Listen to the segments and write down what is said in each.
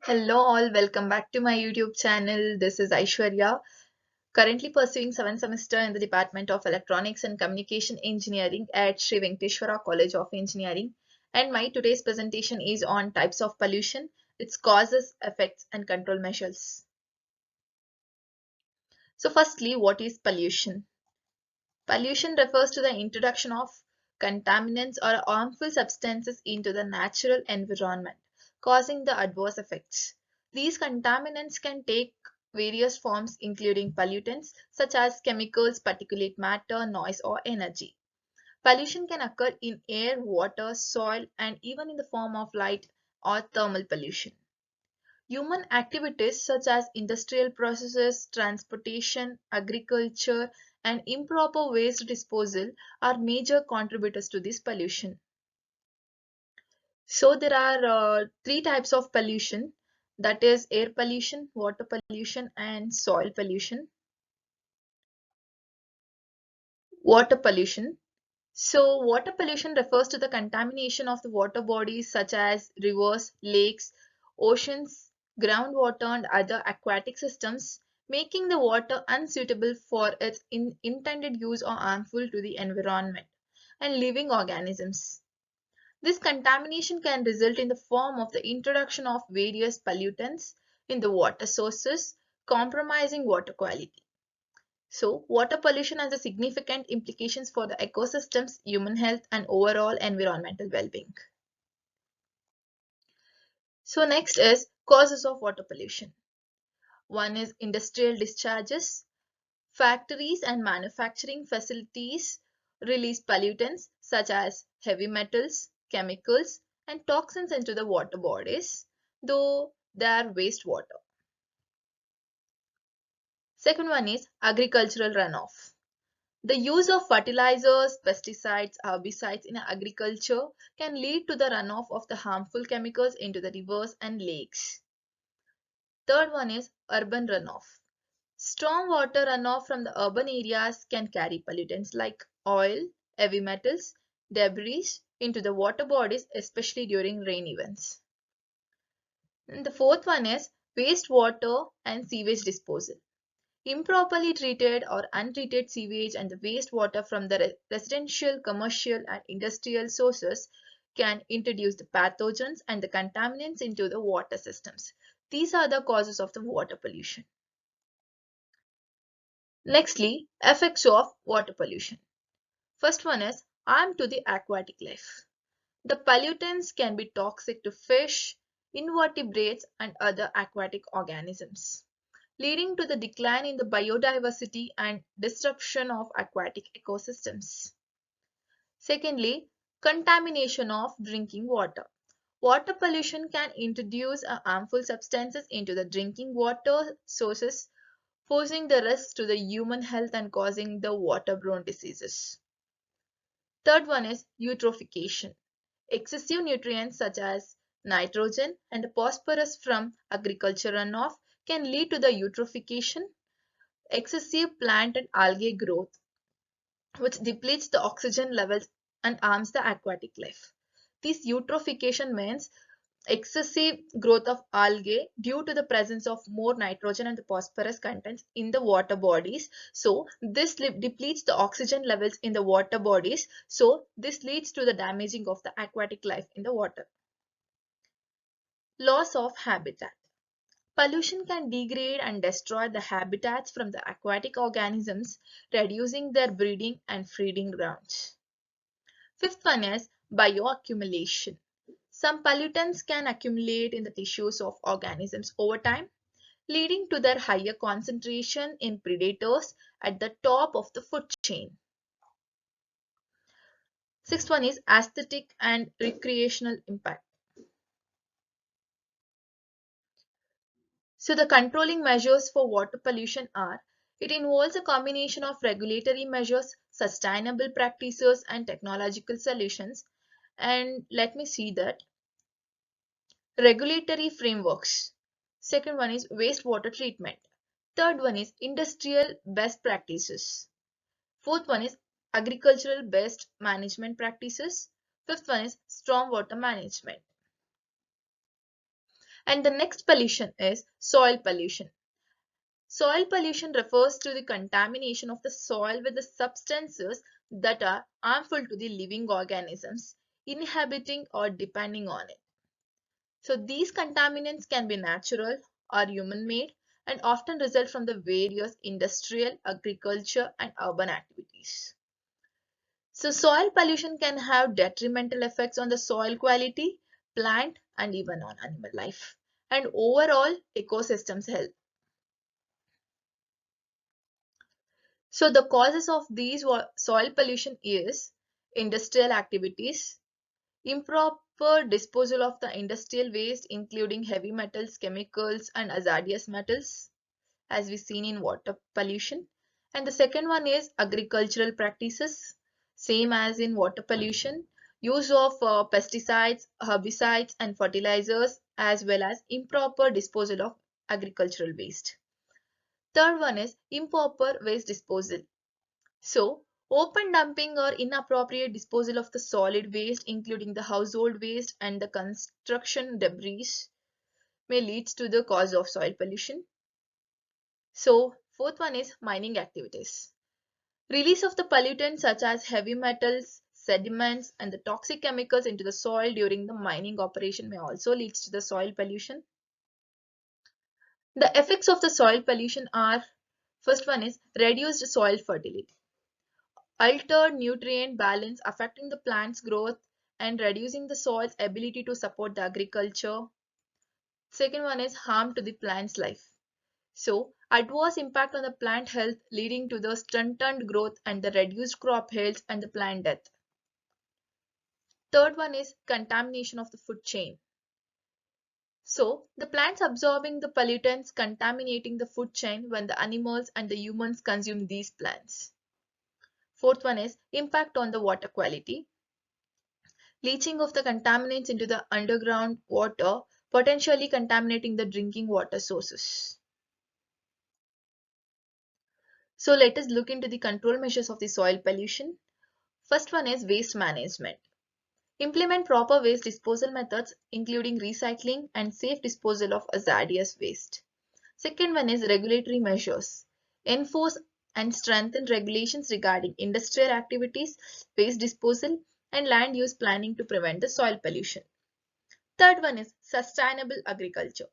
Hello all, welcome back to my YouTube channel. This is Aishwarya, currently pursuing 7th semester in the Department of Electronics and Communication Engineering at Sri Venkateshwara College of Engineering. And my today's presentation is on types of pollution, its causes, effects, and control measures. So firstly, what is pollution? Pollution refers to the introduction of contaminants or harmful substances into the natural environment, causing the adverse effects. These contaminants can take various forms, including pollutants such as chemicals, particulate matter, noise, or energy. Pollution can occur in air, water, soil, and even in the form of light or thermal pollution. Human activities such as industrial processes, transportation, agriculture, and improper waste disposal are major contributors to this pollution. So there are three types of pollution, that is air pollution, water pollution, and soil pollution. Water pollution. So water pollution refers to the contamination of the water bodies such as rivers, lakes, oceans, groundwater, and other aquatic systems, making the water unsuitable for its intended use or harmful to the environment and living organisms. This contamination can result in the form of the introduction of various pollutants in the water sources, compromising water quality. So, water pollution has a significant implications for the ecosystems, human health, and overall environmental well-being. So, next is causes of water pollution. One is industrial discharges. Factories and manufacturing facilities release pollutants such as heavy metals, chemicals, and toxins into the water bodies, though they are wastewater. Second one is agricultural runoff. The use of fertilizers, pesticides, herbicides in agriculture can lead to the runoff of the harmful chemicals into the rivers and lakes. Third one is urban runoff. Stormwater runoff from the urban areas can carry pollutants like oil, heavy metals, debris into the water bodies, especially during rain events. And the fourth one is wastewater and sewage disposal. Improperly treated or untreated sewage and the wastewater from the residential, commercial, and industrial sources can introduce the pathogens and the contaminants into the water systems. These are the causes of the water pollution. Nextly, effects of water pollution. First one is harm to the aquatic life. The pollutants can be toxic to fish, invertebrates, and other aquatic organisms, leading to the decline in the biodiversity and disruption of aquatic ecosystems. Secondly, contamination of drinking water. Water pollution can introduce harmful substances into the drinking water sources, posing the risks to the human health and causing the waterborne diseases. Third one is eutrophication. Excessive nutrients such as nitrogen and phosphorus from agriculture runoff can lead to the eutrophication, excessive plant and algae growth, which depletes the oxygen levels and harms the aquatic life. This eutrophication means excessive growth of algae due to the presence of more nitrogen and the phosphorus contents in the water bodies. So this depletes the oxygen levels in the water bodies. So this leads to the damaging of the aquatic life in the water. Loss of habitat. Pollution can degrade and destroy the habitats from the aquatic organisms, reducing their breeding and feeding grounds. Fifth one is bioaccumulation. Some pollutants can accumulate in the tissues of organisms over time, leading to their higher concentration in predators at the top of the food chain. Sixth one is aesthetic and recreational impact. So the controlling measures for water pollution are, it involves a combination of regulatory measures, sustainable practices, and technological solutions. And let me see that. Regulatory frameworks. Second one is wastewater treatment. Third one is industrial best practices. Fourth one is agricultural best management practices. Fifth one is stormwater management. And the next pollution is soil pollution. Soil pollution refers to the contamination of the soil with the substances that are harmful to the living organisms inhabiting or depending on it. So these contaminants can be natural or human-made and often result from the various industrial, agriculture, and urban activities. So soil pollution can have detrimental effects on the soil quality, plant, and even on animal life, and overall ecosystems health. So the causes of these soil pollution is industrial activities, improper disposal of the industrial waste including heavy metals, chemicals and hazardous metals as we seen in water pollution. And the second one is agricultural practices, same as in water pollution, use of pesticides, herbicides and fertilizers as well as improper disposal of agricultural waste. Third one is improper waste disposal. So, open dumping or inappropriate disposal of the solid waste, including the household waste and the construction debris, may lead to the cause of soil pollution. So, fourth one is mining activities. Release of the pollutants such as heavy metals, sediments, and the toxic chemicals into the soil during the mining operation may also lead to the soil pollution. The effects of the soil pollution are, first one is reduced soil fertility, altered nutrient balance affecting the plant's growth and reducing the soil's ability to support the agriculture. Second one is harm to the plant's life. So, adverse impact on the plant health leading to the stunted growth and the reduced crop yields and the plant death. Third one is contamination of the food chain. So, the plants absorbing the pollutants contaminating the food chain when the animals and the humans consume these plants. Fourth one is impact on the water quality. Leaching of the contaminants into the underground water, potentially contaminating the drinking water sources. So let us look into the control measures of the soil pollution. First one is waste management. Implement proper waste disposal methods including recycling and safe disposal of hazardous waste. Second one is regulatory measures. Enforce and strengthen regulations regarding industrial activities, waste disposal, and land use planning to prevent the soil pollution. Third one is sustainable agriculture.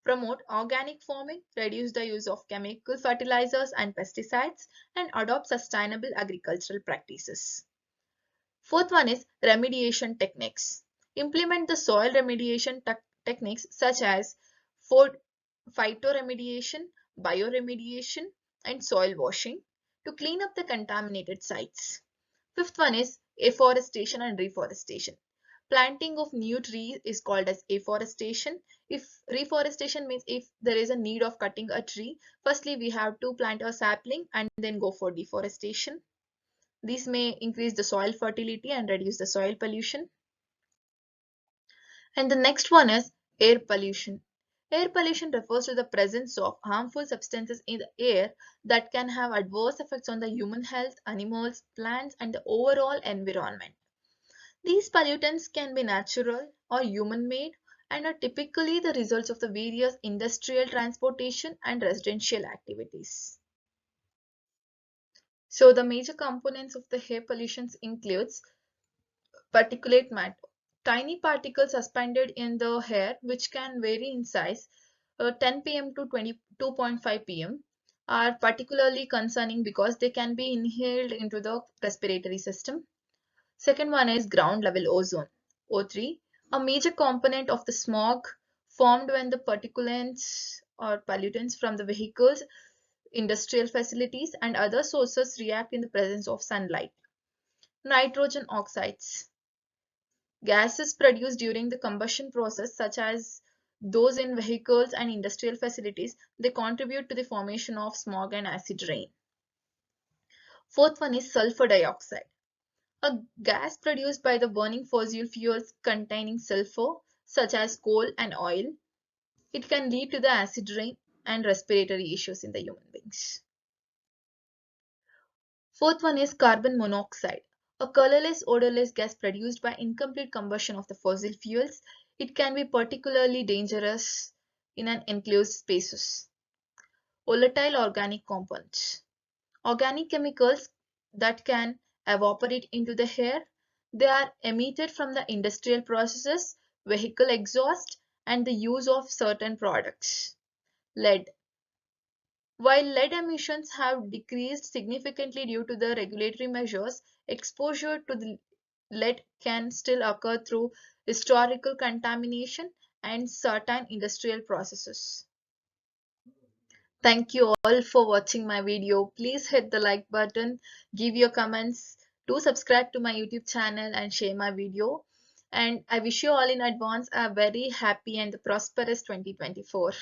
Promote organic farming, reduce the use of chemical fertilizers and pesticides, and adopt sustainable agricultural practices. Fourth one is remediation techniques. Implement the soil remediation techniques such as phytoremediation, bioremediation, and soil washing to clean up the contaminated sites. Fifth one is afforestation and reforestation. Planting of new trees is called as afforestation. If reforestation means if there is a need of cutting a tree, firstly we have to plant a sapling and then go for deforestation. This may increase the soil fertility and reduce the soil pollution. And the next one is air pollution. Air pollution refers to the presence of harmful substances in the air that can have adverse effects on the human health, animals, plants, and the overall environment. These pollutants can be natural or human-made and are typically the results of the various industrial, transportation, and residential activities. So the major components of the air pollution includes particulate matter, tiny particles suspended in the air which can vary in size 10 pm to 22.5 pm are particularly concerning because they can be inhaled into the respiratory system. Second one is ground level ozone, O3, a major component of the smog formed when the particulates or pollutants from the vehicles, industrial facilities, and other sources react in the presence of sunlight. Nitrogen oxides, gases produced during the combustion process, such as those in vehicles and industrial facilities, they contribute to the formation of smog and acid rain. Fourth one is sulfur dioxide, a gas produced by the burning fossil fuels containing sulfur, such as coal and oil. It can lead to the acid rain and respiratory issues in the human beings. Fourth one is carbon monoxide, a colorless, odorless gas produced by incomplete combustion of the fossil fuels. It can be particularly dangerous in an enclosed spaces. Volatile organic compounds. Organic chemicals that can evaporate into the air. They are emitted from the industrial processes, vehicle exhaust, and the use of certain products. Lead. While lead emissions have decreased significantly due to the regulatory measures, exposure to the lead can still occur through historical contamination and certain industrial processes. Thank you all for watching my video. Please hit the like button, give your comments, do subscribe to my YouTube channel and share my video. And I wish you all in advance a very happy and prosperous 2024.